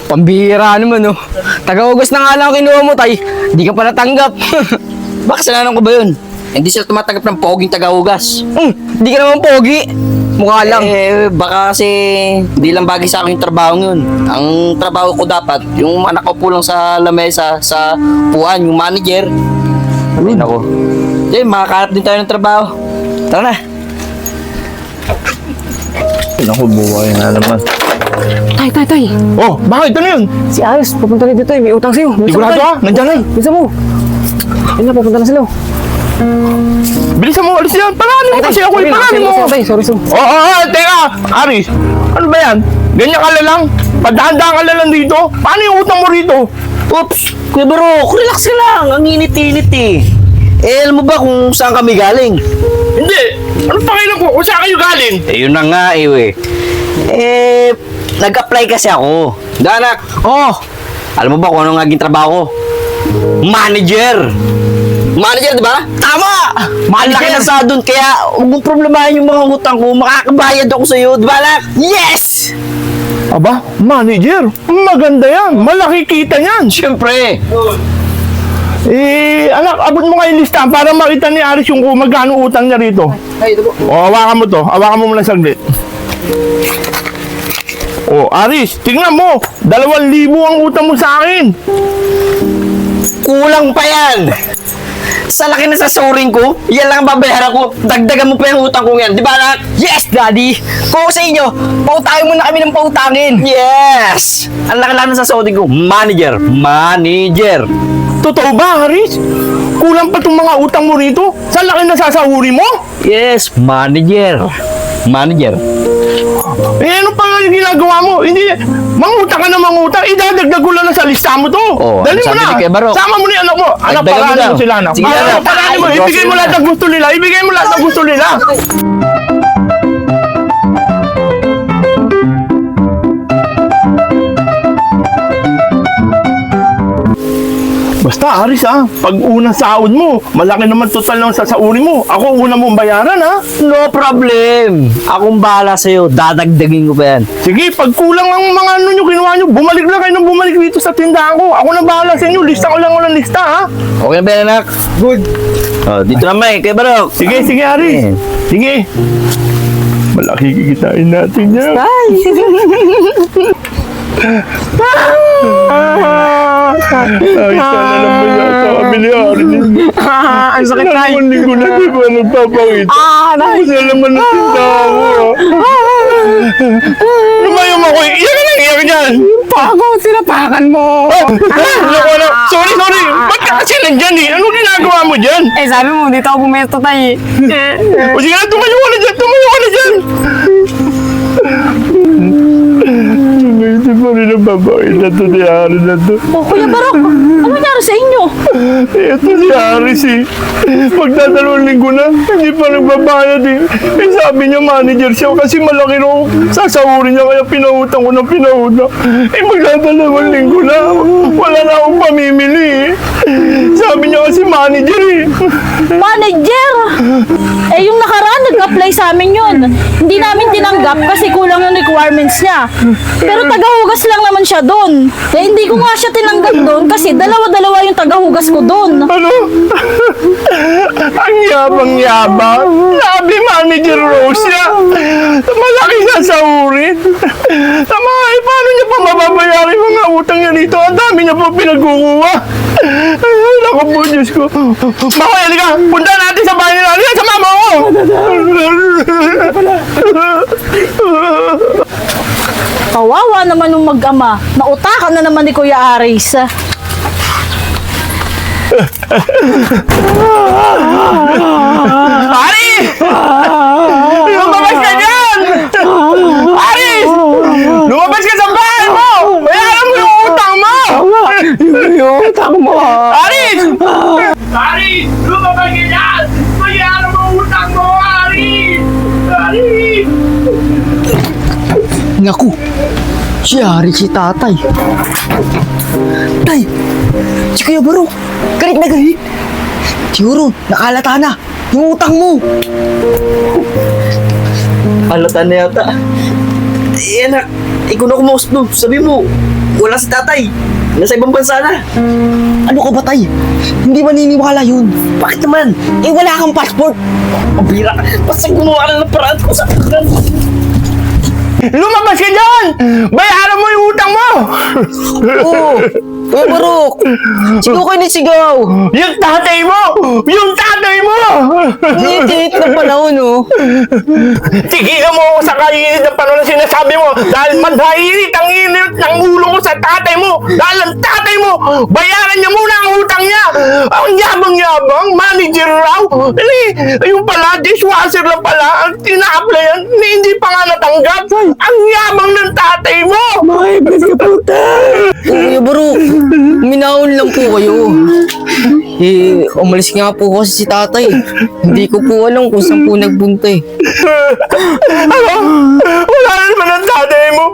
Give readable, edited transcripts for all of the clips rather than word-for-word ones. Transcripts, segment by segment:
Pambihira naman, oh. Taga-Ugas na nga lang kinuha mo, tay. Di ka pa natanggap. Baka kasalanan ko ba yun? Hindi sila tumatanggap ng poging taga-ugas. Di ka naman pogi. Mukha lang. Baka kasi hindi lang bagay sa akin yung trabaho yun. Ang trabaho ko dapat, yung anak ko po lang sa lamesa, sa puan, yung manager. Ay, nako. Makakahanap din tayo ng trabaho. Tara na. Naku, buhay na naman. Tay. Oh, bakit? Ano yun? Si Ayos, papunta na dito, may utang sa'yo. Sigurado ka? Nandiyan na. Bisa mo. Ayun na, papunta na sila. Bilisan mo, alis yan. Paranin mo kasi ako. Paranin mo. Sorry. Teka. Aris, ano ba yan? Ganyan ka lang? Padahan-dahan ka lang dito? Paano yung utang mo rito? Oops! Kuya Barok, relax ka lang. Ang init-init eh. Alam mo ba kung saan kami galing? Hindi. Ano pakialam ko? Kung saan kayo galing? Yun na nga nag-apply kasi ako. Danak. Alam mo ba kung ano naging trabaho ko? Manager! Manager, di ba? Tama! Malaki na sa doon, kaya huwag mong problemahin yung mga utang ko. Makakabayad ako sa'yo, di ba, anak? Yes! Aba, manager. Maganda yan. Malaki kita yan. Siyempre. Anak, abot mo nga yung lista para makita ni Aris yung kung magkano utang niya rito. Ay, ito po. Hawakan mo to. Hawakan mo muna saglit. Aris, tingnan mo. 2,000 ang utang mo sa akin. Kulang pa yan. Sa laki na sasuring ko, yan lang ang babayaran ko. Dagdagan mo pa yung utang ko yan. Di ba, anak? Yes, Daddy! Kung ako sa inyo, pautangin mo na kami ng pautangin. Yes! Ang laki lang na sasuring ko. Manager. Totoo ba, Aris? Kulang pa itong mga utang mo rito? Sa laki na sasahuri mo? Yes, manager. Ano pa nga yung ginagawa mo? Hindi, mangutang ka na mangutang. Idadagdag ko lang na sa lista mo to. Dali mo sabi na. ni Kuya Barok. Sama mo ni anak mo. Anak, Dagdagan mo paranin daw. mo sila, anak. Sige, anak. Paranin mo. Ibigay mo lahat ng gusto nila. Ibigay mo lahat ng gusto nila. Basta, Aris, pag unang sahod mo, malaki naman total ng sasauri mo. Ako una mong bayaran, No problem. Akong bahala sa'yo. Dadagdagin ko pa yan. Sige, pag kulang ang mga ano nyo, kinuha nyo, bumalik lang kayo nang bumalik dito sa tindahan ko. Ako na bahala sa inyo. Lista ko lang walang lista, Okay na ba yan, anak? Good. Dito na, Mike. Kaya Barok. Sige, Aris. Sige. Malaki kikitain natin yan. Ay, sana lang ba yan sa kabiliyari ninyo? Ang sakit, tay. Naman linggo na di ba nagpapawit? Kasi naman na tindahan ko. Lumayo mo ko. Iyak ka lang, iyak dyan. Pagod, sinapakan mo. Sorry. Ba't ka kasi nandyan eh? Ano ginagawa mo dyan? Sabi mo, dito ako bumesto, tay. O sige na, tumayo ka na dyan. Hindi pa rin ang babae na to ni Ari na to. Kuya Barok, ano nangyari sa inyo? Ito si Aris eh. Magdadalawang linggo na, hindi pa nagbabayad eh. Sabi niya manager siya kasi malaki raw sasahurin niya kaya pinautang ko ng pinautang. Magdadalawang linggo na, wala na akong pamimili eh. Sabi niya kasi manager eh. Manager! Yung nakaraan, nag-apply sa amin yun. Hindi namin tinanggap kasi kulang yung requirements niya. Pero tagahugas lang naman siya doon. Hindi ko nga siya tinanggap doon kasi dalawa-dalawa yung tagahugas ko doon. Ano? Ang yabang-yabang. Sabi manager Rose niya. Malaki sasahurin. Tama, paano niya pa mababayaran yung mga utang niya dito? Ang dami niya pa pinagkukuha. Ay, naku po, Diyos ko. Makoy, halika. Punta natin sa bahay nila. Halika, sama mo ako. Kawawa naman yung mag-ama. Nautakan na naman ni Kuya Aris. Ari! Lumabas ka dyan! Aris! Lumabas ka sa bahay mo! Bayaran mo yung utang mo! Yung utang mo. Aris! Aris! Lumabas ka dyan! Bayaran mo yung utang mo, Aris! Aris! Naku, si Ari si tatay. Tay, si Kuya Barok, galit na galit. Siguro, nakalata na yung utang mo. Halata na yata. Anak, ikaw na kumausap doon. Sabi mo, Wala si tatay. Nasa ibang bansa na. Ano ka ba, tay? Hindi maniniwala yun. Bakit naman? Eh, wala kang passport. Mabira. Basta gumawa ka lang ng paraan kung saan ka. Lumabas ka dyan! Bayaran mo yung utang mo! Oo. Kuya Barok, sigaw kayo ng sigaw. Yung tatay mo! Yung tatay mo! Init na panahon, oh. Tigilan mo ako sa kainit ng panahon na sinasabi mo dahil madhainit ang init ng ulo ko sa tatay mo dahil ang tatay mo bayaran niya muna ang utang niya. Ang yabang-yabang, manager raw. Yung pala, dishwasher lang pala ang tina-applyan hindi pa nga natanggap. Ang yabang ng tatay mo! Makaibless ka po, tay. Kuya Barok, minahon lang po kayo. Eh, umalis nga po kasi si tatay. Hindi ko po alam kung saan po nagpunta eh. Ano? Wala na naman ang tatay mo.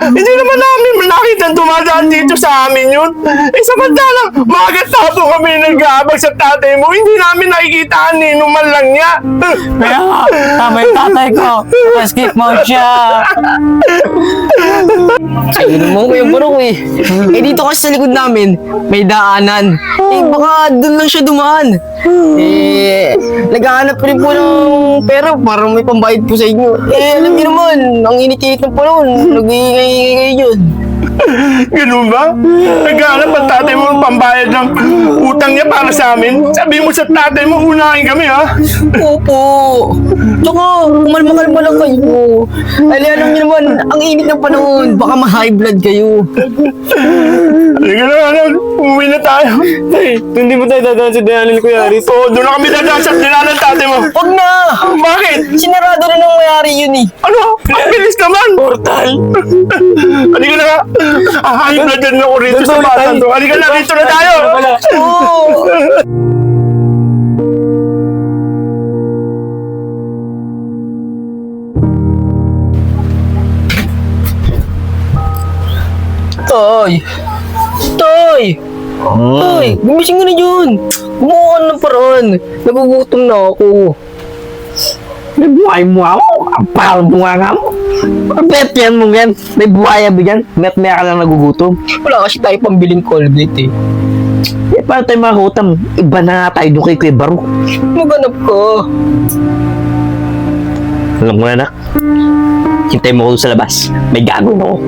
Hindi naman namin nakita dumadaan dito sa amin yun. Samantalang, magat tapo kami nag-aabag sa tatay mo. Hindi namin nakikita ang ninuman lang niya. Kaya nga, tama yung tatay ko. Skip mo siya. Ayun naman Kuya Barok eh. Eh dito kasi sa likod namin, may daanan. Eh baka doon lang siya dumaan. Eh, naghahanap rin po ng pera para may pambayad po sa inyo. Eh, alam niyo naman, ang init-init ng panahon, nag-iingay-ingay yun. Ganun ba? Naghanap ang tatay mo ng pambayad ng utang niya para sa amin? Sabi mo sa tatay mo, unahin kami ha? Opo. Tsaka, kumalma-kalma lang kayo. Alam niyo naman, ang init ng panahon, baka ma-high blood kayo. Halika na, anak. Umuwi na tayo. Tay, hindi mo tayo dadaan sa dinanan ni Kuya Aris. Oo, doon na kami dadaan sa tinanan tatay mo. Huwag na! Bakit? Sinarado na ng mayari yun eh. Ano? Ang bilis naman! Portal! Halika na nga! High blood din ako rito sa batang to. Halika na, rito na tayo! Oo! Toy! Toy! Toy! Gumising ka na dyan! Gumawa ka ng paraan! Nagugutom na ako. May buhay mo ako. Ang parang bunga nga mo. Bet yan mo yan. May buhaya ba yan? Met-maya ka lang nagugutom. Wala kasi tayo pambiling Colgate eh. Eh, paano tayo makakutang? Iba na nga tayo doon kay Kuya Barok. Maganap ka. Alam mo na, anak. Hintay mo ako sa labas. May gagawin ako.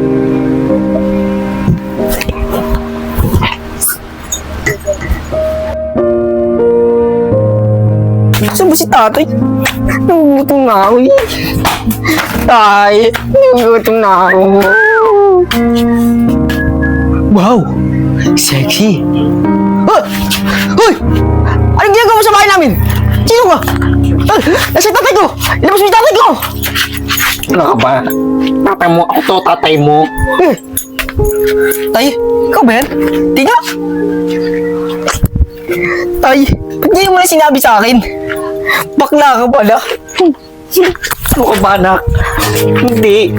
Saan ba si tatay? Nagugutom na ako eh. Tay, nagugutom na ako. Wow! Sexy! Hoy! Hoy! Anong ginagawa mo sa bahay namin? Sino ka? Nasa tatay ko! Ilabas mo yung tatay ko! Ano ka ba? Tatay mo. Ako to, tatay mo. Tay, ikaw ba yan? Tiga! Tay, ba't hindi mo na sinabi sa akin? Bakla ka pala. Ano ka ba, anak? Hindi.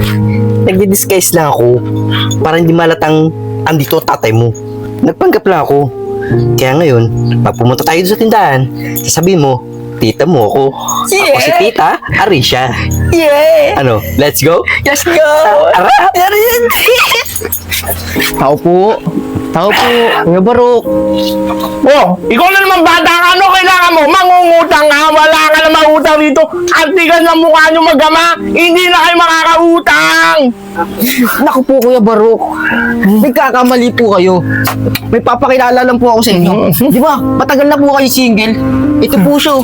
Nagdi-disguise lang ako. Para hindi malatang andito tatay mo. Nagpanggap lang ako. Kaya ngayon, pag pumunta tayo sa tindahan, sasabihin mo, tita mo ako. Yeah. Ako si tita, Arisha. Yeah! Ano, let's go? Let's go! Ara! Tao po. Tao po. Kuya Barok. Oh, ikaw na naman bata ka. Ano kailangan mo? Mangungutang ka. Wala ka na mautang dito. Ang tigas ng mukha nyo magama. Hindi na kayo makakautang. Naku po, Kuya Barok. Nagkakamali po kayo. May papakilala lang po ako sa inyo. Di ba? Matagal na po kayo single. Ito po siya.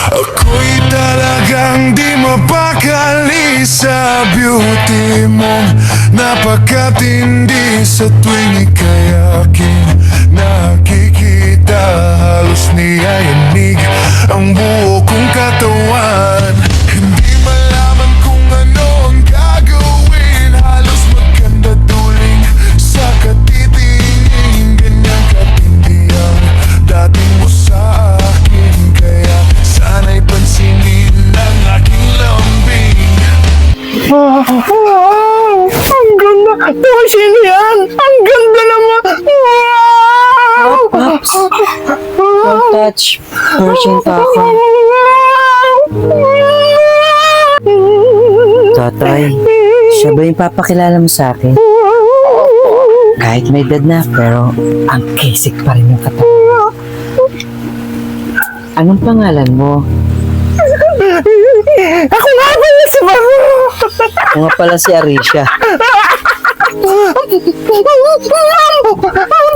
Ako'y talagang di mapakali sa beauty mong napakatindi sa tuwing ika'y aking nakikita. Halos niyayanig ang buo kong katawan. Hindi malaman kung ano ang gagawin. Halos magkanda duling sa katitingin. Ganyan katindi ang dating mo sa akin. Kaya sana'y pansinin ang aking lambing. Wow! Ang ganda! Boy, sino yan? Ang ganda naman! Wow! Don't touch. Virgin Taka. Tatay, Siya ba yung papakilala mo sa akin? Kahit may edad na, pero ang kesik pa rin yung katawan. Anong pangalan mo? Ako nga pala si Barok! Ako nga pala si Arisha. Ang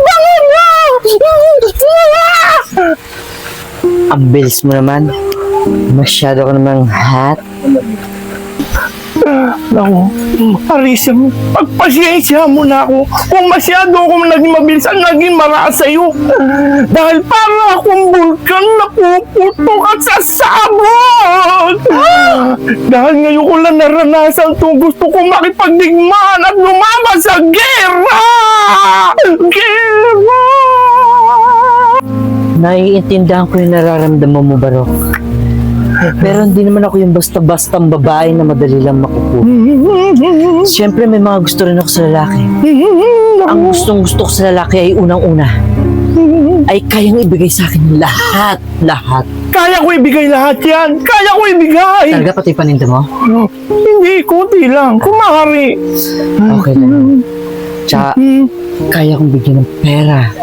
bango niya! Ang bilis mo naman. Masyado ka namang hot. Naku, Arisha, pagpasensya mo na ako kung masyado akong naging mabilis at naging maraas sa'yo. Dahil para akong bulkan na puputok at sasabog. Dahil ngayon ko lang naranasan ito, gusto kong makipagdigmaan at lumaban sa gera! Gera! Naiintindihan ko yung nararamdaman mo, Barok. Pero hindi naman ako yung basta-bastang babae na madali lang makukuha. Siyempre, may mga gusto rin ako sa lalaki. Ang gustong-gusto ko sa lalaki ay unang-una, ay kayang ibigay sa akin lahat. Kaya ko ibigay lahat yan! Kaya ko ibigay! Talaga pati paninda mo? Hindi, kunti lang. Kumari. Okay lang. Tsaka, kaya kong bigyan ng pera.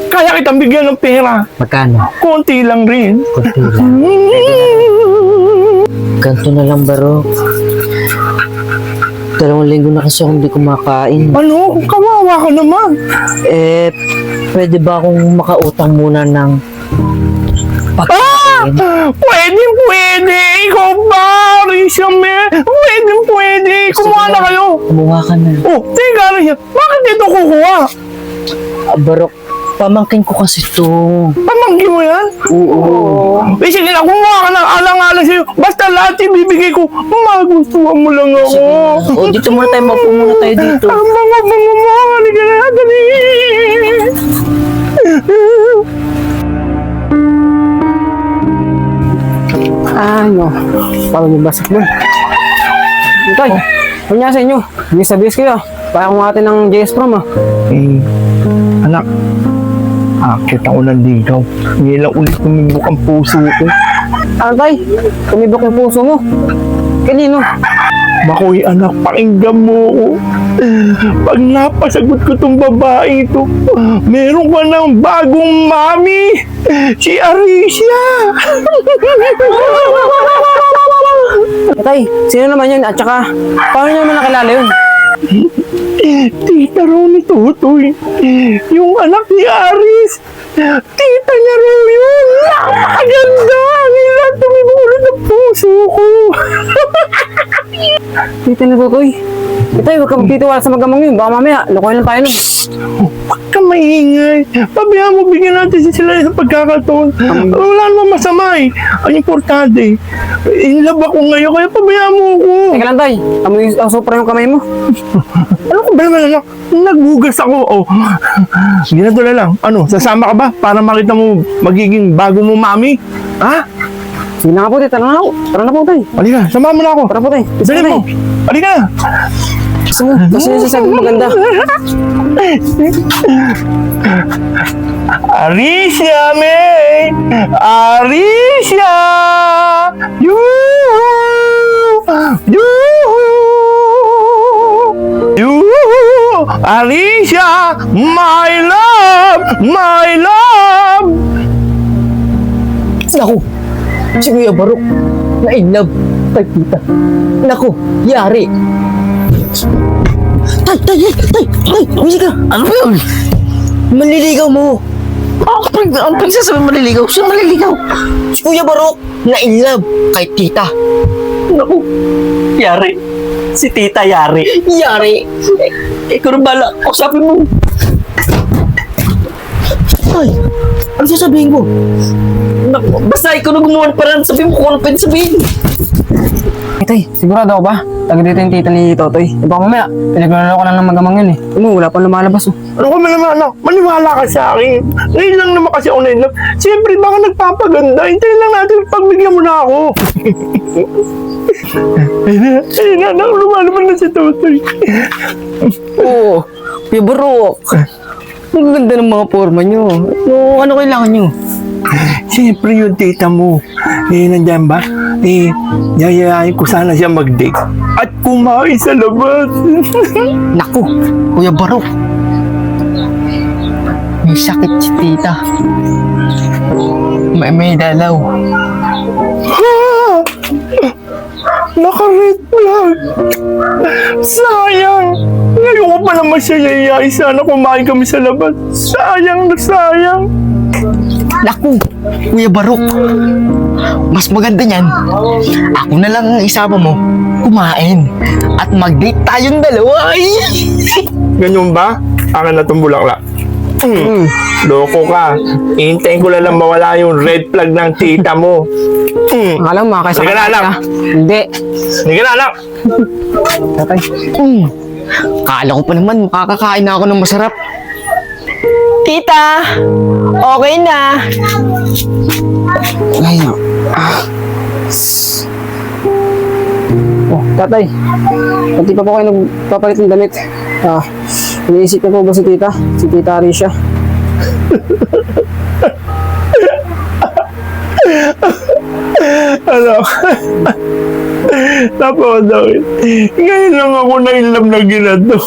Kaya kitang bigyan ng pera. Magkano? Kunti lang rin. Kunti lang. Ganto na lang, Barok. 2 linggo na kasi akong hindi kumakain. Ano? Kawawa ka naman. Pwede ba akong makautang muna ng pagkain? Pwede. Ikaw ba, Risha, me? Pwede. Kumuha na kayo. Kumuha ka na. Oh, teka, Risha. Bakit dito kukuha? Barok, pamangkin ko kasi to. Pamangkin mo yan? Oo. Sige na, kumuha ka ng alang-alang sa'yo. Basta lahat ibibigay ko. Magustuhan mo lang ako. O, dito muna tayo. Mapo muna tayo dito. Ang mga mo. Halika na, dali. Ano? Parang yung basak mo. Tay, kanya sa inyo. Hindi sabis kayo. Kaya kung atin ng JS Prom Anak. Akit ako ng ligaw. Ngayon lang ulit tumibok ang puso ko. Tay, tumibok yung puso mo. Kanino? Makoy anak, pakinggan mo ko. Pag napasagot ko tong babae ito, meron ka ng bagong mami. Si Arisha. Tay, sino naman yun? At saka, paano nyo naman nakilala yun? Tita raw ni Totoy. Yung anak ni Aris. Tita niya raw yun. Napakaganda. Ngayon tumibok ulit ang puso ko. Tita na Totoy. Tay, huwag ka magtitiwala sa magamang yun. Baka mamaya, lokohin lang tayo nun. Huwag ka maingay. Pabayaan mo, bigyan natin sila ng pagkakataon. Wala namang masama eh. Ang importante, in love ako ngayon, kaya pabayaan mo ako. Teka lang, Tay. Amoy asopra yung kamay mo. Ano ko ba naman anak? Nagbugas ako. Oh. Ganito na lang. Ano, sasama ka ba para makita mo magiging bago mo mami? Ha? Sige na nga po, Tay. Tara na po. Tara na po, Tay. Halika, sama mo na ako. Tara po, Tay. Dali mo. Halika. Kasi yung sasabi mo maganda. Arisha, May! Arisha! Arisha! My love! My love! Naku, si Kuya Barok, na in love kay tita. Naku, yari. Tay, umisig ka. Ano yun? Manliligaw mo. Ang pagsasabi maliligaw? Sino maliligaw? Si Kuya Barok, na in love kay tita. Naku, yari. Si Tita Yari. Yari. Ikaw na bala. Kausapin mo. Tay, ano sasabihin ko? Naku, basta ikaw na gumawa ng paraan. Sabihin mo kung ano pwede sabihin. Tay, sigurado ako ba? Taga dito yung tita ni Totoy. E baka mamaya, pinaglalaro ko lang ng magamang yun eh. Ano, wala pang lumalabas oh. Ano ko naman anak? Maniwala ka sa akin. Ngayon lang naman kasi ako na in love. Siyempre baka nagpapaganda. Hintayin lang natin pagbigyan mo na ako. Ayun na, anak. Lumalaman na si Totoy. Oo, Kuya Barok. Ang ganda ng mga forma nyo. Ano kailangan nyo? Siyempre yung tita mo. Nandyan ba? Yayayain ko sana siya mag-date. at kumain sa labas. Naku, Kuya Barok. May sakit si tita. May dalaw. Naka-red flag. Sayang. Ngayon ko pa naman siya yayain. Sana kumain kami sa labas. Sayang na sayang. Naku, Kuya Barok. Mas maganda niyan. Ako na lang ang isama mo. Kumain. At mag-date tayong dalawa. Ay! Ganyan ba? Akin na itong bulaklak. Loko ka. Hintayin ko lang mawala yung red flag ng tita mo. Akala mo makakasakit Hindi ka na, anak. ka. Hindi. Hindi ka na, anak. Tatay. Kala ko pa naman makakakain na ako ng masarap. Tita! Okay na! Ay, Oh, tatay. Pati pa po kayo nagpapalit ng damit. Iniisip na po ba si tita? Si tita Alicia? Anak. Napakadakit. Ngayon lang ako nailam na ginado.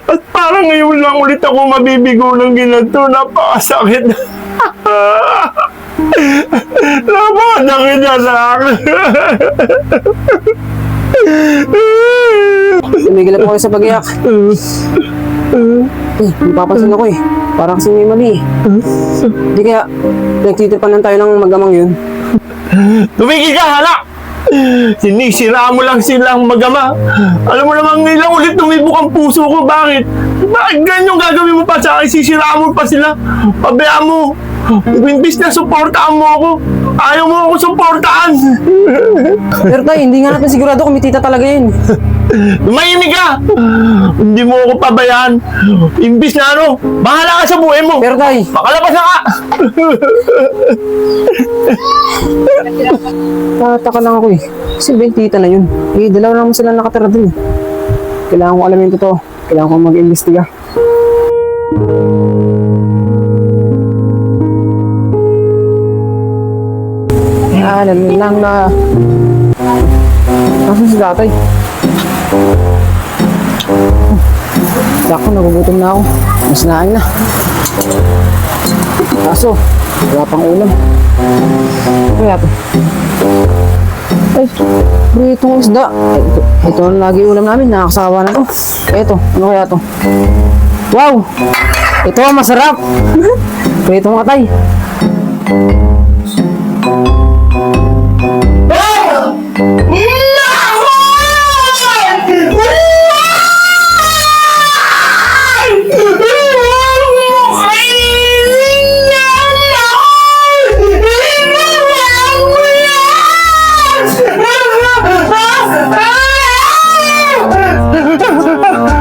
At parang ngayon lang ulit ako mabibigo ng ginado. Napakasakit. Napakadakit, anak. Tumigil na po kayo sa pag-iyak. Napapansin ako eh. Parang kasi may mali eh. Hindi kaya nagtitipan lang tayo ng magamang yun. Tumigil ka, anak! Sinisira mo lang silang magama. Alam mo namang ilang ulit tumibok ang puso ko. Bakit? Bakit ganyan gagawin mo pa sa akin? Sisiraan mo pa sila. Pabayaan mo. Imbis na suportaan mo ako. Ayaw mo ako suportaan. Pero tayo, hindi nga natin sigurado kung may tita talaga yun. Tumahimik ka. Hindi mo ako pabayaan. Imbis na ano, bahala ka sa buhay mo. Pero tayo, Makalabas na ka. tataka lang ako eh. Kasi ba yung tita na yun? Eh, dalawa naman sila nakatira dun eh. Kailangan ko alam yung totoo. Kailangan ko mag-imbestiga. Alam lang na... Nasaan si tatay? Sako, nagugutom na ako. Mas nain na. Kaso, wala pang ulam. Ano kaya to? Ay, pritong isda. Ito ang lagi ulam namin. Nakakasawa na to. Ito, ano kaya to? Wow! Ito ang masarap! Pritong atay.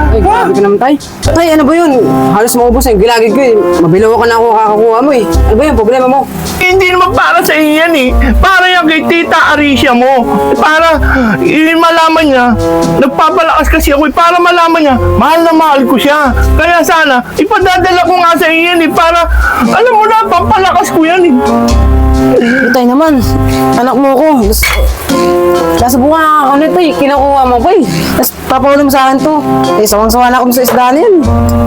Ay, grabe ka naman, tay. Tay, ano ba yun? Halos maubos yung gilagid ko eh. Mabilaw ka na ako kakakuha mo eh. Ano ba yun? Problema mo? Hindi naman para sa iyo yan eh. Para yan kay Tita Alicia mo. Para malaman niya, nagpapalakas kasi ako eh. Para malaman niya, mahal na mahal ko siya. Kaya sana, ipadadala ko nga sa iyo yan eh. Para, alam mo na, pampalakas ko yan eh. Tay naman, anak mo ko. Nasa bunga ano ito eh, kinukuha mo ko eh. Tapos papaulam sa akin to. Eh, sawang-sawa na ako sa isda na yan.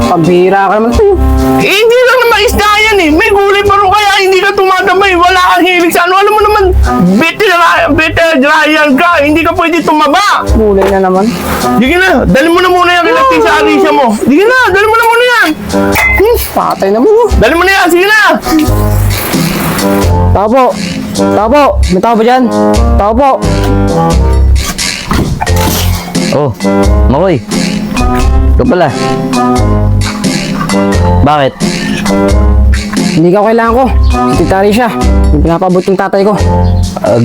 Pambira ka naman tayo. Eh, hindi lang naman isda yan eh. May gulay pa rin kaya hindi ka tumatamay. Wala kang hilig sa ano. Alam mo naman, vegetarian ka. Hindi ka pwede tumaba. Gulay na naman. Sige na, dali mo na muna yan kay Tita Alicia mo. Sige na, dali mo na muna yan. Patay naman oh. Dali mo na yan, sige na. Tao po. Tao po. May tao ba dyan? Tao po. Oh, Makoy. Ikaw pala. Bakit? Hindi ka kailangan ko. Si Tita Alicia. Yung pinapabot yung tatay ko.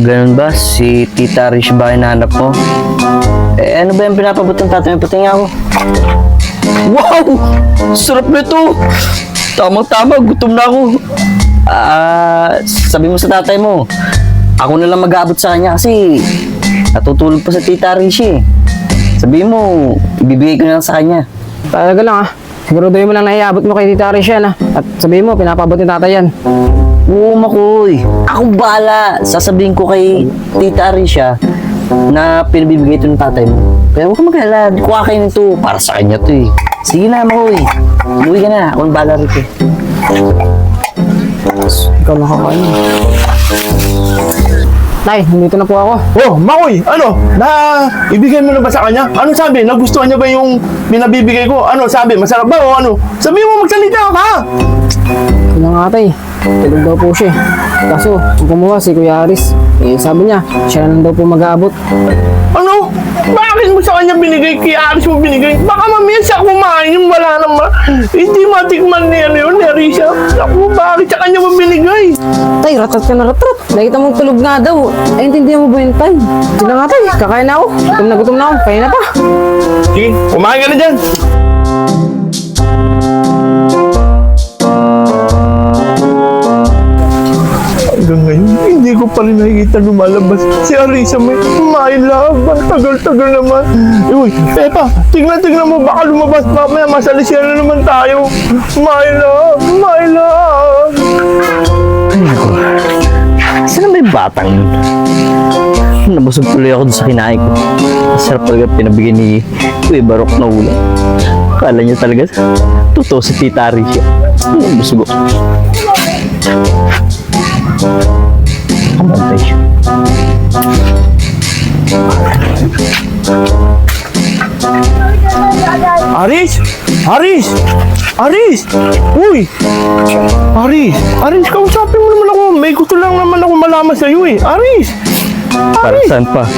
Ganun ba? Si Tita Rish ba hinahanap mo? Eh, ano ba yung pinapabot ng tatay mo? Patingin ako. Wow! Sarap nito! Tamang-tama, gutom na ako. Sabi mo sa tatay mo, ako na lang mag-aabot sa kanya kasi natutulog pa sa Tita Rish eh. Sabihin mo, ibibigay ko na lang sa kanya. Talaga lang ah. Siguraduhin mo lang na iabot mo kay Tita Alicia na. At sabihin mo, pinapabot ni tatay yan. Oo, Makoy. Ako bahala. Sasabihin ko kay Tita Alicia na pinabibigay ito ng tatay mo. Kaya huwag ka mag-alala, di ko kakainin ito. Para sa kanya to eh. Sige na, Makoy. Umuwi ka na. Ako ang bahala rito. Ikaw lang kakain. Nay, nandito na po ako. Oh, Makoy, ano? Ibigay mo na ba sa kanya? Ano sabi? Nagustuhan niya ba yung pinabibigay ko? Ano sabi? Masarap ba o ano? Sabi mo, magsalita ka! Kaya nga tay, tulog daw po siya. Kaso, ang kumuha si Kuya Aris. Sabi niya, siya na lang daw po mag-aabot. Ano? Bakit mo sa kanya binigay? Kaya Aris mo binigay? Baka mamaya siya kumain yung wala naman. Hindi matikman niya yun, ni Arisha. Ako, bakit sa kanya mo binigay? Tay, ratat ka na ratat. Nakita mong tulog nga daw. Ay, intindihan mo ba yun, tay? Sige na nga, tay. Kakain na ako. Gutom na ako. Kaya na pa. Sige, kumain ka na dyan. Hanggang ngayon, hindi ko pa rin nakikita lumalabas. Si Arisa may laban. Tagal-tagal naman. Uy, Pepa, tignan mo. Baka lumabas mamaya. Masalisiyan na naman tayo. My love. Ay, naku. Saan ba yung batang yun? Nabusog tuloy ako doon sa kinain ko. Sarap talaga pinabigay ni Kuya Barok na ulam. Akala niya talaga, totoo si Tita Arisha. Nabusog ako. Kamantay siya. Aris! Uy! Aris, kausapin mo naman ako. May gusto lang naman ako malaman sa'yo eh. Aris! Para saan pa?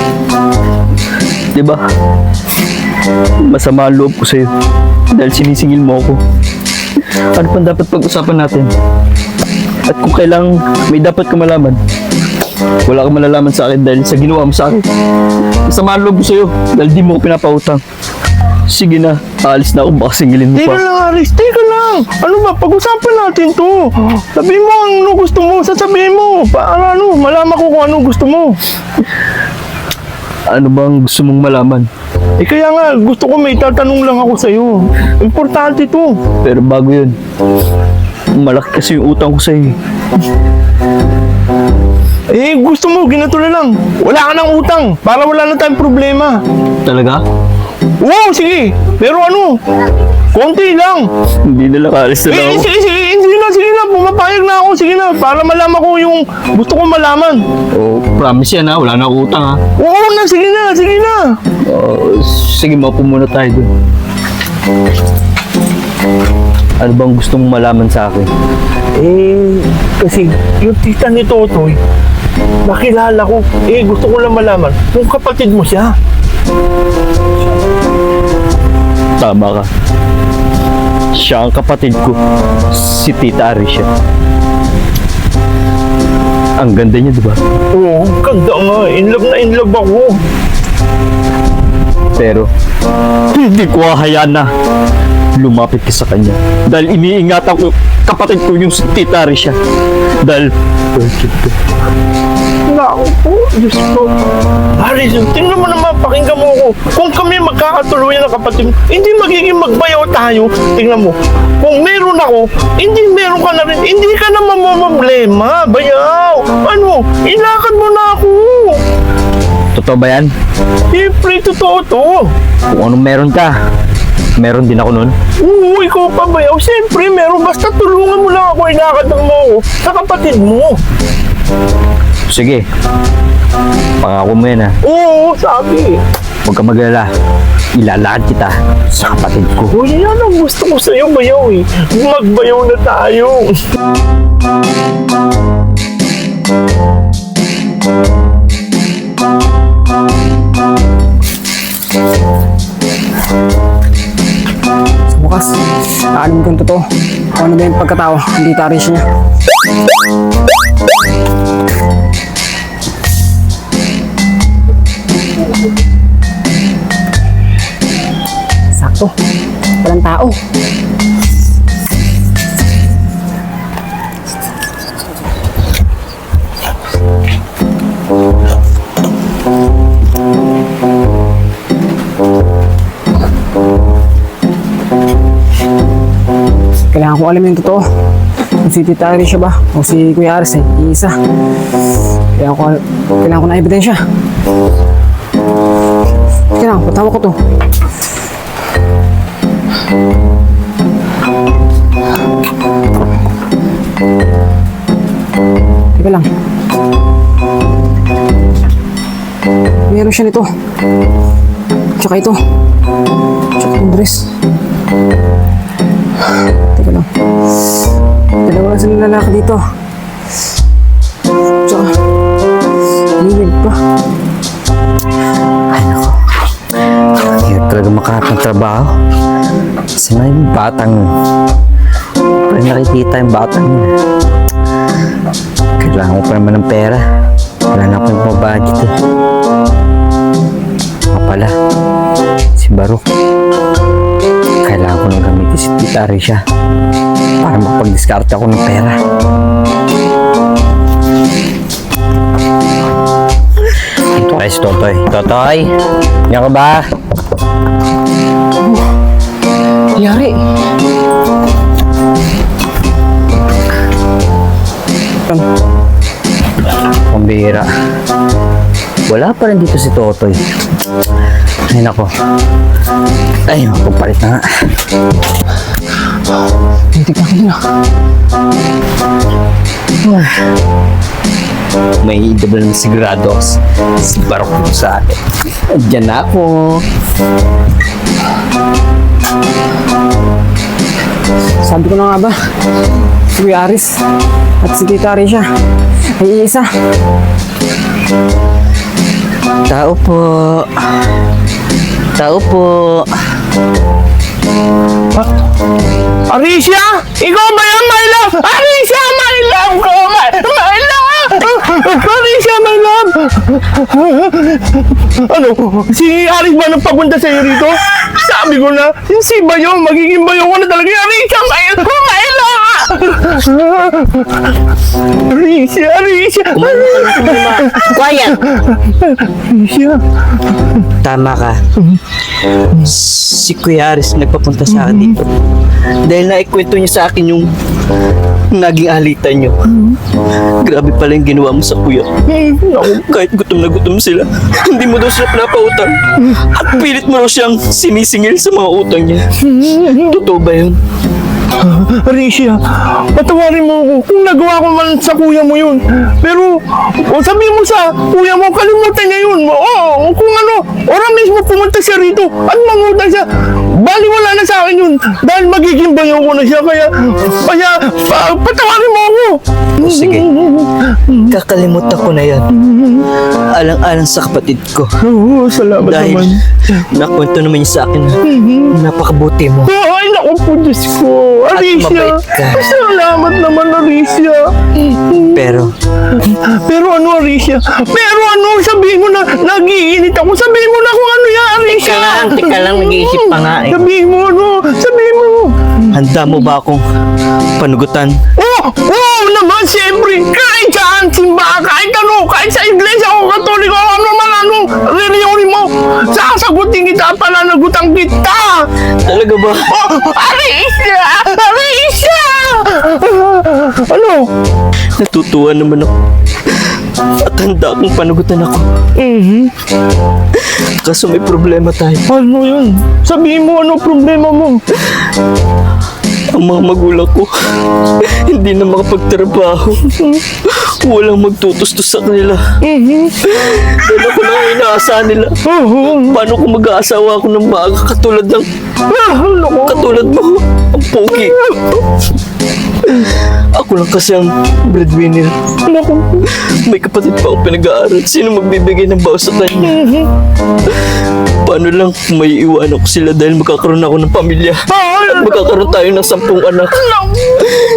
Diba? Masama ang loob ko sa'yo. Dahil sinisingil mo ako. Ano pa dapat pag-usapan natin? At kung kailang may dapat ka malaman, wala kang malalaman sa akin dahil sa ginawa mo sa akin. Masama ang loob ko sa'yo dahil di mo ko pinapautang. Sige na, aalis na ako, baka singilin mo Teka pa. lang, Aris. Teka lang. Ano ba? Pag-usapan natin to. Sabihin mo ang ano gusto mo. Sasabihin mo. Para ano, malaman ko kung ano gusto mo. Ano bang gusto mong malaman? Eh kaya nga, gusto ko may tatanong lang ako sa'yo. Importante to. Pero bago yun, malaki kasi yung utang ko sa'yo. Eh, gusto mo, ginato na lang. Wala ka ng utang. Para wala na tayong problema. Talaga? Oo, sige. Pero ano, konti lang. Hindi na nakaalis na lang ako. Sige. Sige na. Pumapayag na ako. Sige na. Para malaman ko yung gusto ko malaman. Oh, promise yan ha, wala na akong utang ha. Oo na, sige na. Sige, maupo muna tayo dun. Ano bang gusto mong malaman sa akin? Eh, kasi yung tita ni Totoy, nakilala ko. Eh, gusto ko lang malaman kung kapatid mo siya. Tama ka. Siya ang kapatid ko, si Tita Arisha. Ang ganda niya, di ba? Oo, ganda nga. In love ako. Pero, hindi ko hahayaan na lumapit ka sa kanya. Dahil iniingatan ko kapatid ko yung si Tita Arisha. Dahil, virgin ko. Naku po, Diyos ko. Aris, tingnan mo naman, pakinggan mo ako. Kung kami magkakatuluyan ng kapatid mo, hindi magiging magbayaw tayo. Tingnan mo, kung meron ako, hindi meron ka na rin. Hindi ka na mamamblema, bayaw. Ano, ilakad mo na ako. Totoo ba yan? Siyempre, totoo to. Kung anong meron ka, meron din ako nun. Oo, ikaw pa bayaw. Siyempre, meron. Basta tulungan mo lang ako, ilakad mo ako sa kapatid mo. Sige. Pangako mo yan ha. Oo, sabi. Huwag ka mag-alala. Ilalakad kita sa kapatid ko. O, yan ang gusto ko sa'yo, bayaw eh. Magbayaw na tayo. Sa bukas, alam kong totoo. Kung ano ba yung pagkatao, hindi Arisha niya. Sakto. Walang tao. Kailangan ko alam yung totoo. Kung si Tita Arisha ba o si Kuya Aris isa. Kailangan ko na ebidensya. lang, patawag ko to. Teka lang. Meron siya nito. Tsaka ito. Tsaka itong dress. Teka lang. Dalawa lang sila lalaki dito. Tsaka lilig pa. Ay, nako. Hirap talaga makahanap ng trabaho. Kasi na yung batang yun. Parang nakikita yung batang yun. Kailangan ko pa naman ng pera. Wala na akong budget eh. Ako pala, si Barok. Kailangan ko nang gamitin si Tita Risha para makapag-discard ako ng pera. Ito ay si Totoy. Totoy! Yan ka ba? Yari. Pambihira. Wala pa rin dito si Totoy. Ay nako. Ay, magpapalit na nga. Tignan ko na. May double na sigurado ako si Barok dito sa akin. Diyan na ako. Sabi ko na nga ba, si Kuya Aris at si Tita Risha ay isa. Tao po. Tao po. Arisha! Ikaw ba yan, my love? Arisha, my love ko! My love! Arisha, my love! Ano? Si Aris ba nagpapunta sa'yo rito? Sabi ko na, yung si Bayo, magiging Bayo ko na talaga. Arisha, my love! Arisha! Quiet! Arisha! Tama ka. Si Kuya Aris nagpapunta sa akin dito. Dahil naikwento niya sa akin yung naging alitan niyo. Grabe pala yung ginawa mo sa kuya. Kahit gutom na gutom sila, hindi mo daw sila pinapautang. At pilit mo raw siyang sinisingil sa mga utang niya. Totoo ba yun? Arisha, patawarin mo ako kung nagawa ko man sa kuya mo yun. Pero, sabihin mo sa kuya mo, kalimutan niya yun. Kung ano, oras mismo pumunta siya rito at mangutang siya. Bali wala na sa akin yun dahil magiging bayo ko na siya. Kaya patawarin mo ako. Sige, kakalimutan ko na yan. Alang-alang sa kapatid ko. Oo, salamat Dahil naman. nakwento naman niya sa akin na napakabuti mo. Ay, naku po, Diyos ko. Arisha, mabait ka. salamat naman, Arisha. Pero ano, Arisha? Pero ano, sabihin mo na, nag-iinit ako. Sabihin mo na kung ano yan, Arisha. teka lang, nag-iisip pa nga eh. Sabihin mo, ano, sabihin mo. Handa mo ba akong panugutan? Oo naman, siyempre. Kahit saan, simbahan, kahit ano, kahit sa iglesia o katoliko, ano man, anong reliyon mo. Sasagutin kita, pananagutan kita. Talaga ba? Arisha! Arisha! Ano? Natutuwa naman ako. At handa akong panugutan ako. Kaso may problema tayo. Ano yun? Sabihin mo, ano problema mo? Ang mga magulang ko, hindi na makapagtrabaho. Walang magtutustos sa kanila. Dahil ako lang ang inaasahan nila. Paano kung mag-aasawa ako ng maaga katulad mo? Ang pogi. Ako lang kasi ang breadwinner. May kapatid pa akong pinag-aaral. Sino magbibigay ng bawas sa kanya? Paano lang kung may iwan ako sila dahil magkakaroon ako ng pamilya? At magkakaroon tayo ng 10 anak.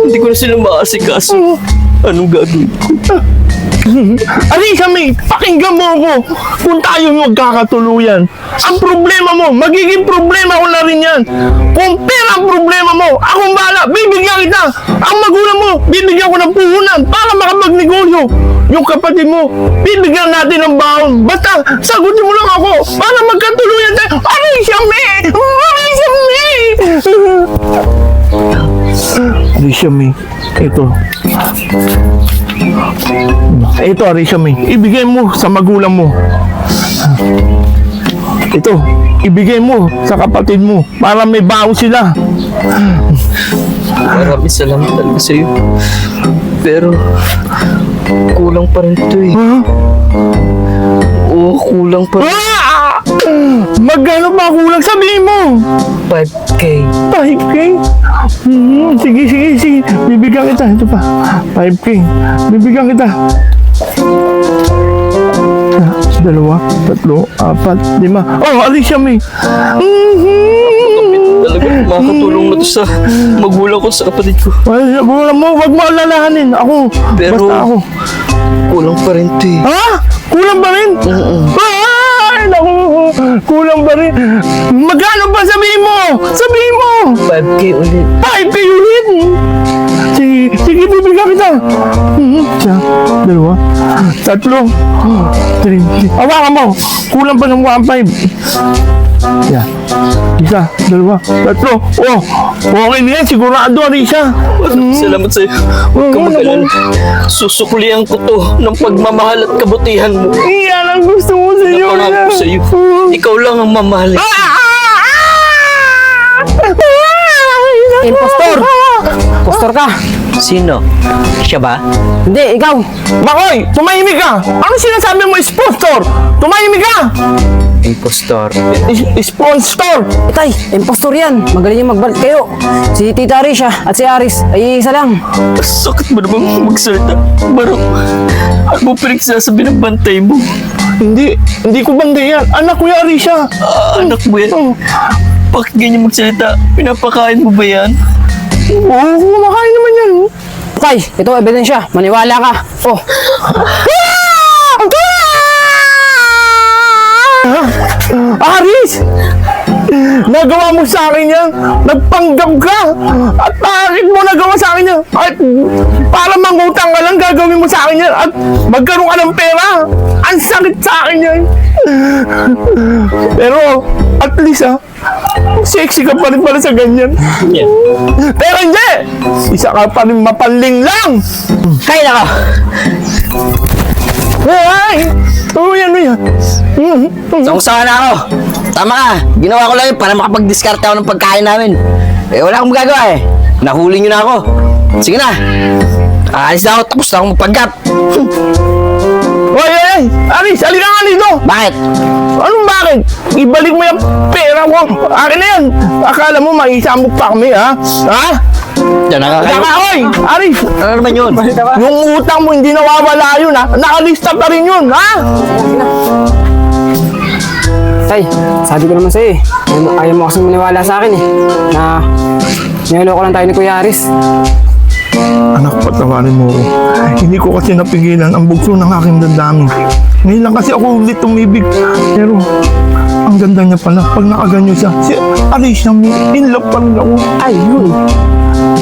Hindi ko na sila maasikaso. Anong gagawin ko? Arisha, May, pakinggan mo ako kung tayo magkakatuluyan. Ang problema mo, magiging problema ko na rin yan. Kung pera ang problema mo, akong bahala, bibigyan kita. Ang magulang mo, bibigyan ko ng puhunan para makapagnegosyo. Yung kapatid mo, bibigyan natin ng baon. Basta, sagutin mo lang ako para magkatuluyan tayo. Arisha, May! Arisha, May! Arisha, May, ito. Ito, Arisha, May. Ibigay mo sa magulang mo. Ito, ibigay mo sa kapatid mo para may baon sila. Maraming salamat talaga sa'yo. Pero, kulang pa rin to eh. Ha? Oo, kulang pa rin. Magkano ba kulang? Sabihin mo. 5K. 5K? Sige, sige, sige. Bibigyan kita. Ito pa. 5K. Bibigyan kita. 2, 3, 4, 5. Oh, Alicia May. Talaga, makakatulong na to sa magulang ko sa kapatid ko. Wala mo, wag mo alalahanin. Ako, Pero- basta ako. Kulang pa rin to eh. Ha? Kulang ba rin? Ay, naku. Kulang ba rin? Magkano ba? Sabihin mo. Sabihin mo. 5K ulit. 5K ulit. Sige, sige, bibigyan kita. Isa, 2, 3, 4. Hawakan mo. Kulang pa ng 1.5. Yan. Isa, 2, 3. Oh, okay na yan. Sigurado, Arisha. Salamat sa'yo. Huwag kang mag-alala. Susuklihan ko to ng pagmamahal at kabutihan mo. Yan ang gusto mo sa iyo. Napangako ko sa'yo. Ikaw lang ang mamahalin. Impostor! Impostor ka! Sino? Siya ba? Hindi, ikaw! Bakoy, tumahimik ka! Ano sinasabi mo, sponsor? Tumahimik ka! Impostor. Sponsor! Itay, impostor yan! Magaling yung magbalit kayo! Si Tita Arisha at si Aris ay isa lang! Sakit mo naman magsalita. Barok, ano mo pinagsasabi ng bantay mo? Hindi ko banday yan. Anak ko yung Arisha. Anak mo yan. Bakit ganyan magsalita? Pinapakain mo ba yan? Oo, kumakain naman yan. Itay, ito ebidensya. Maniwala ka! Oh! Aris! Nagawa mo sa akin yan. Nagpanggap ka. At bakit mo nagawa sa akin yan? At para mangutang ka lang, gagawin mo sa akin yan. At magkaroon ka ng pera. Ang sakit sa akin yan. Pero, at least sexy ka pa rin pala sa ganyan. Yan. Pero hindi! Isa ka pa rin mapanling lang. Kaya ka! Ay! Oh, yan, yan. Sangsawa na ako. Tama ka. Ginawa ko lang yun para makapag-discard ako ng pagkain namin. Eh, wala akong magagawa eh. Nahuli nyo na ako. Sige na. Aalis na ako. Tapos na akong magpanggap. Oy, ay! Aris, halika nga dito! Bakit? Anong bakit? Ibalik mo yung pera ko. Akin na yan. Akala mo maisamok pa kami, ha? Ha? Diyan nakakayo. Saka, oy! Aris! Ano naman yun? Yung utang mo hindi nawawala yun, ha? Nakalista pa rin yun, ha? Tay, sabi ko naman sa'yo eh. Ayaw mo kasing maniwala sa akin eh. Na niloloko lang tayo ni Kuya Aris. Anak, patawarin mo ako. Hindi ko kasi napigilan ang bugso ng aking damdamin. Ngayon lang kasi ako ulit tumibig. Pero, ang ganda niya pala. Pag nakaganyo siya, si Alicia, in love pa rin ako. Ayun!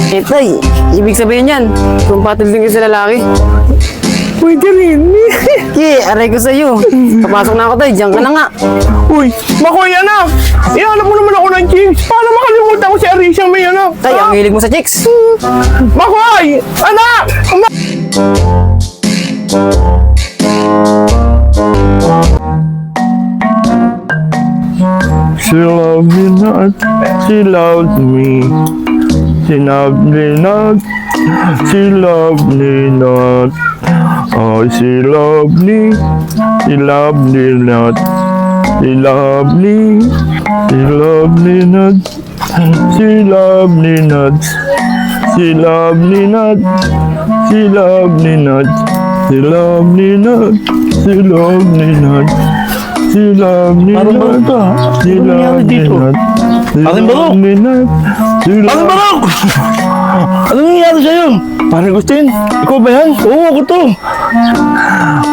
Eh, Tay, ibig sabihin yan, compatible din kayo sa lalaki. Pwede rin. Aray ko sa'yo. Papasok na ako, Tay. Diyan ka na nga. Uy, Makoy, anak! Ihanap mo naman ako ng chicks. Paano makalimutan ko si Alicia, may anak? Tay, ang hilig mo sa chicks. Makoy! Anak! She loved me not, she loved me. She loved me not, she loved me not. Oh, she loved me, she loved me not. She loved me, she loved me not. She loved me not. She loved me not. She loved me not. She loved me not. She loved me not. She loved me not. She loved me not. She loved me not. She loved me not. Ano nangyari sa'yo? Parang Gustin, ikaw ba yan? Oo, ako to.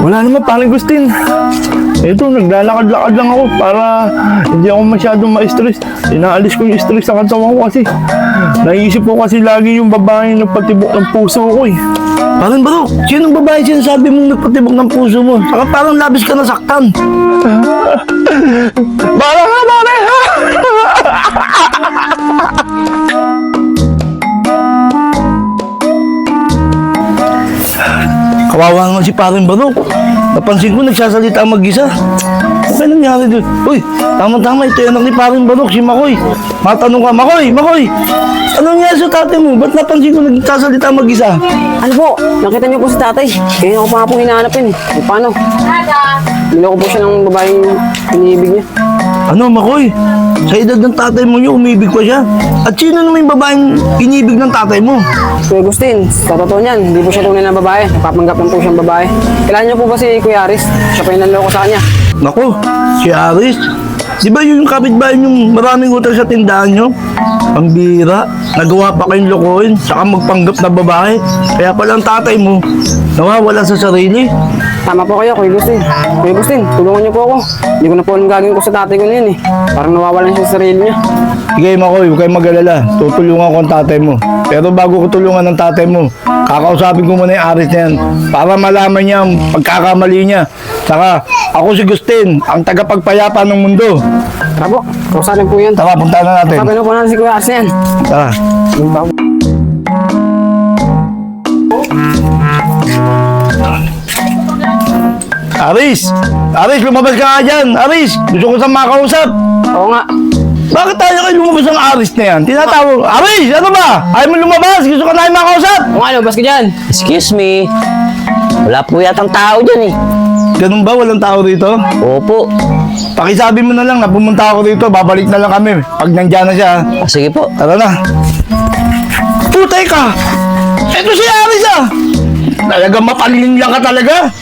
Wala naman, parang Gustin. Ito, naglalakad-lakad lang ako para hindi ako masyadong ma-stress. Inaalis ko yung stress sa katawan ko kasi naisip ko kasi lagi yung babae nagpatibok ng puso ko eh. Parang bro, sinong babae sinasabi mong nagpatibok ng puso mo? Saka parang labis ka nasaktan. Bara nga, pare! Kawawa nga si paring Barok. Napansin ko nagsasalita ang mag-isa. Ano kaya nangyari doon? Uy, tama-tama, ito yung anak ni paring Barok, si Makoy. Matanong ka, Makoy! Ano nangyari sa tatay mo? Ba't napansin ko nagsasalita ang mag-isa? Ano po? Nakita niyo po si tatay. Kaya ako pa nga pong hinahanap yun eh. E, paano? Niloko po siya ng babaeng iniibig niya. Ano, Makoy? Sa edad ng tatay mo niyo, umibig pa siya. At sino naman yung babaeng inibig ng tatay mo? Kuya Agustin, sa totoo niyan, hindi po siya tunay na babae. Napapanggap lang po siyang babae. Kailan niyo po ba si Kuya Aris? Siya po yung nanloko sa kanya. Naku, si Aris. Di ba yung kapitbahay yung maraming utang sa tindahan nyo? Ang bira, nagawa pa kayong lokohin, saka magpanggap na babae. Kaya pala ang tatay mo, nawawala sa sarili. Tama po kayo, Kuya Agustin. Kuya Agustin, tulungan niyo po ako. Hindi ko na po alam gagawin ko sa tatay ko na yun eh. Parang nawawalan siya sa sarili niya. Sige, Makoy, huwag kayong mag-alala. Tutulungan ko ang tatay mo. Pero bago ko tulungan ang tatay mo, kakausapin ko muna yung Aris na yan para malaman niya ang pagkakamali niya. Saka, ako si Gustin, ang tagapagpayapa ng mundo. Tara po, kausarin po yan. Tara, punta na natin. Sabi na po natin si Kuya Aris na yan. Tara. Aris, lumabas ka nga dyan. Aris, gusto ko sa makausap. Oo nga. Bakit tayo kayo lumabas ang Aris na yan? Tinatawag, Aris, ano ba? Ayaw mo lumabas, gusto ka na makausap. Oo nga, lumabas ka dyan. Excuse me. Wala po yatang tao dyan eh. Ganun ba? Walang tao rito? Opo. Pakisabi mo na lang na pumunta ako rito, babalik na lang kami pag nandyan na siya. Ah, sige po. Tara na. Putay ka! Ito si Aris ah! Talagang mapaliling lang ka talaga.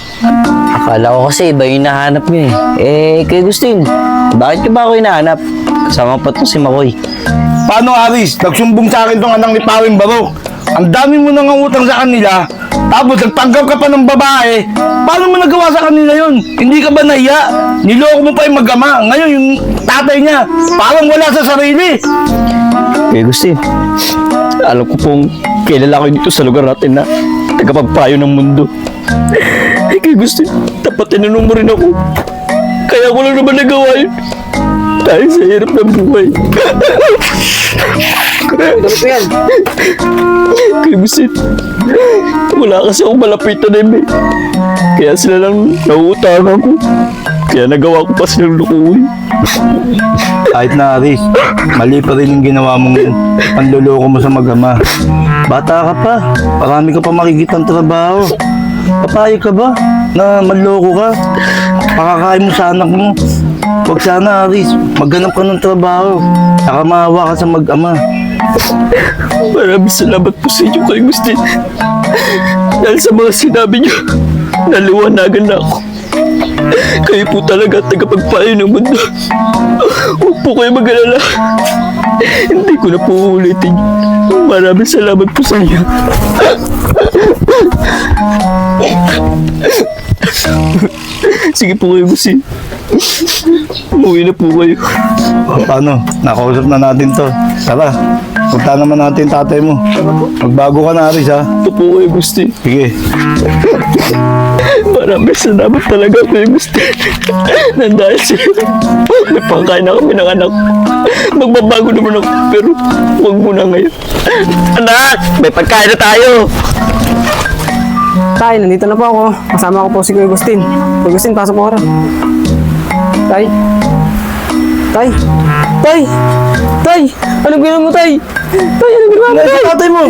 Akala ko kasi iba yung hinahanap niyo eh. Kay Gustin, bakit niyo ba ako hinahanap? Kasama pa to si Makoy. Paano Aris? Nagsumbong sa akin tong anak ni Pawing Barok. Ang dami mo nang utang sa kanila, tapos nagpanggap ka pa ng babae. Paano mo nagawa sa kanila yun? Hindi ka ba nahiya? Niloko mo pa yung mag-ama. Ngayon yung tatay niya, parang wala sa sarili. Kay Gustin, alam ko pong kilala ko dito sa lugar natin na tagapagpayo ng mundo. Kay Gustin, dapat tinanong mo rin ako. Kaya ko lang naman nagawa yun. Dahil sa hirap ng buhay. Ganun po yan. Kay Gustin, wala kasi akong malapitan eh. Kaya sila lang nauutangan ko. Kaya nagawa ko pa silang lukuhin. Kahit na Aris, mali pa rin yung ginawa mong panluloko mo sa mag-ama. Bata ka pa, marami ka pa makikitang trabaho. Papayag ka ba na manloko ka? Pakakain mo sa anak mo. Huwag sana Aris, maghanap ka ng trabaho. Saka maawa ka sa mag-ama. Maraming salamat po sa inyo kay Gustin. Dahil sa mga sinabi niyo, naliwanagan na ako. Kayo po talaga at tagapagpayo ng mundo. Huwag po kayo mag-alala. Hindi ko na po uulitin. Maraming salamat po sa inyo. Sige po kayo, Gustin. Umuwi na po kayo. Paano? Nakausap na natin to. Tara, punta naman natin tatay mo. Magbago ka na Aris ha. Ito po kayo, Gustin. Sige. Maraming salamat talaga kayo, Gustin. Nandahil sa'yo, may pangkain na kami ng anak. Magbabago naman ako, pero huwag mo na ngayon. Anak, may pagkain na tayo. Tay, nandito na po ako. Kasama ko po si Kuya Agustin. Kuya Agustin, pasok po ka. Tay. Tay. Tay. Tay. Anong ginawa mo, Tay? Tay, anong ginawa mo, Tay? Tatay mo!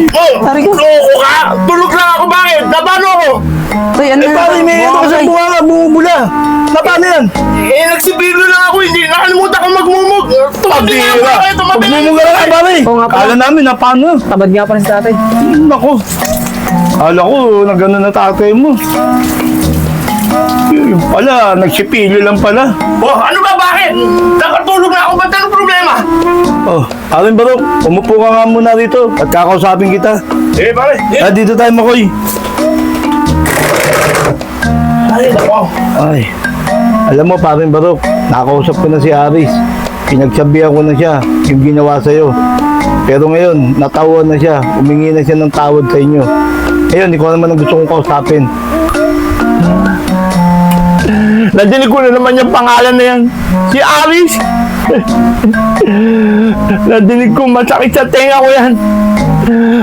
Tari ka. Loko ka! Tulog lang ako, bakit? Napano ako? Tay, ano na? Pare, may ito kasi bunga ka, bumubula. Napano yan? Nagsibilo lang ako, hindi nakalimutan ko magmumug. Tumabi nga ako kayo, tumabi lang. Magmumuga lang ka, pare. Oo nga, pare. Kala namin, napano? Tabad nga pa rin si tatay. Nako. Kala ko, nagano na tatay mo. Yung pala, nagsipilo lang pala. Oh, ano ba, bakit? Nakatulog na ako, ba't anong problema? Oh, Aling Barok, umupo ka nga muna dito at kakausapin kita. Pare. Dito tayo, Makoy. Ay, nako. Ay, alam mo, Paring Barok, nakausap ko na si Aris. Pinagsabihan ko na siya yung ginawa sa'yo. Pero ngayon, natawan na siya. Humingi na siya ng tawad sa inyo. Ngayon, ikaw naman ang gusto kong kausapin. Nadinig ko na naman yung pangalan na yan. Si Aris. Nadinig ko, masakit sa tenga ko yan.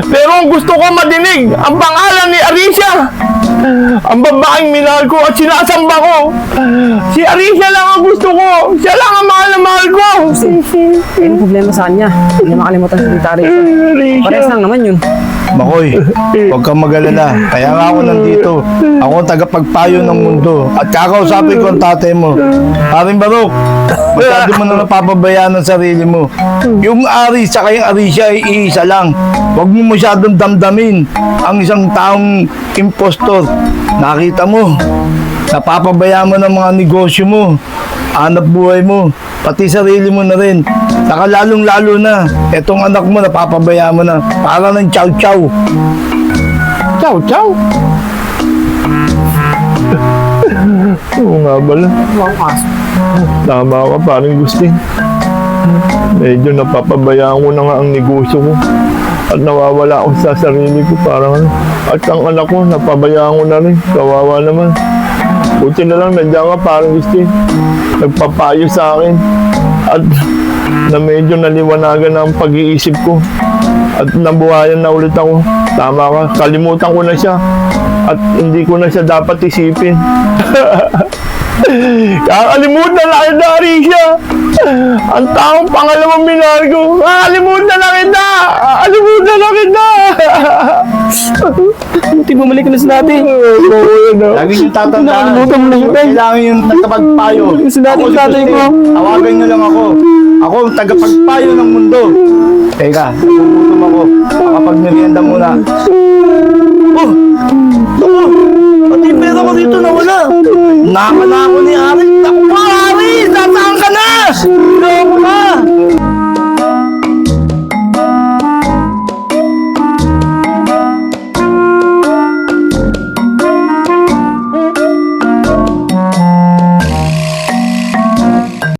Pero ang gusto ko madinig, ang pangalan ni Arisia. ang babaeng minahal ko at sinasamba ko. Si Arisha lang ang gusto ko. Siya lang ang mahal na mahal ko. Ano problema sa kanya? Hindi niya makalimutan si Tita Arisha. Parehas lang naman yun. Makoy, huwag kang mag-alala. Kaya nga ako nandito. Ako ang tagapagpayo ng mundo. At kakausapin ko ang tatay mo. Haring Barok, masyado mo na napapabayaan ang sarili mo. Yung Aris at yung Arisha ay iisa lang. Huwag mo masyadong damdamin ang isang taong impostor. Nakita mo, napapabayaan mo ng mga negosyo mo, hanap buhay mo, pati sarili mo na rin. Saka lalong-lalo na, etong anak mo napapabayaan mo na, para ng chow-chow. Chow-chow? Oo nga pala. Tama ka, parang Gustin. Medyo napapabayaan ko na nga ang negosyo ko. At nawawala ako sa sarili ko, parang at ang anak ko, napabayaan ko na rin. Kawawa naman. Buti na lang, nandiyan ka, parang Gustin. Nagpapayo sa akin. At na medyo naliwanagan na ang pag-iisip ko. At nabuhayan na ulit ako. Tama ka, kalimutan ko na siya. At hindi ko na siya dapat isipin. Kakalimutan na kita, Arisha. Ang taong pangalawang minahal ko. Kakalimutan na kita. Kakalimutan na kita. Hindi bumalik na sa dati. Lagi yung tatandaan. Nakalimutan mo na yun, tay. Kailangan yung tagapagpayo. Sa dati Ako si tatay ko. Gustin. Tawagan nyo lang ako. Ako ang tagapagpayo ng mundo. Teka, nagugutom ako. Makapag-merienda muna. Oh! Naku! Pati yung pera ko dito nawala. Naka na ako ni Aris. Naku ka, Aris! Nasaan ka na? Loko ka!